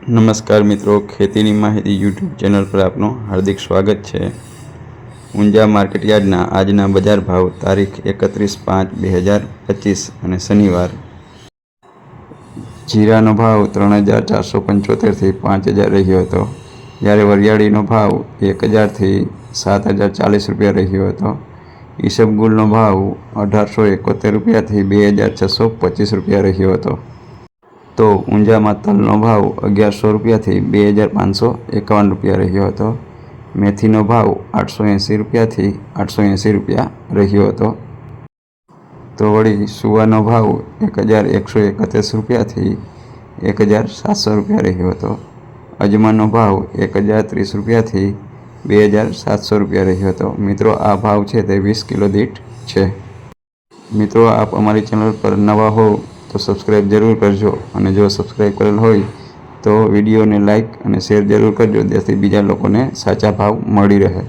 નમસ્કાર મિત્રો, ખેતીની માહિતી યુટ્યુબ ચેનલ પર આપનું હાર્દિક સ્વાગત છે। ઊંઝા માર્કેટયાર્ડના આજના બજાર ભાવ તારીખ 31/5/2025 અને શનિવાર। જીરાનો ભાવ 3475 થી 5000 રહ્યો હતો, જ્યારે વરિયાળીનો ભાવ 1000 થી 7040 રૂપિયા રહ્યો હતો। ઈસબગુલનો ભાવ 1871 રૂપિયાથી 2625 રૂપિયા રહ્યો હતો। તો ઊંઝામાં તલનો ભાવ 1100 રૂપિયાથી 2551 રૂપિયા રહ્યો હતો। મેથીનો ભાવ 880 રૂપિયાથી 880 રૂપિયા રહ્યો હતો। તો વળી સુવાનો ભાવ 1131 રૂપિયાથી 1700 રૂપિયા રહ્યો હતો। અજમાનો ભાવ 1030 રૂપિયાથી 2700 રૂપિયા રહ્યો હતો। મિત્રો, આ ભાવ છે તે 20 કિલો દીઠ છે। મિત્રો, આપ અમારી ચેનલ પર નવા હો તો સબસ્ક્રાઈબ જરૂર કરજો, અને જો સબસ્ક્રાઈબ કરેલ હોય તો વિડીયોને લાઈક અને શેર જરૂર કરજો, જેથી બીજા લોકોને સાચા ભાવ મળી રહે।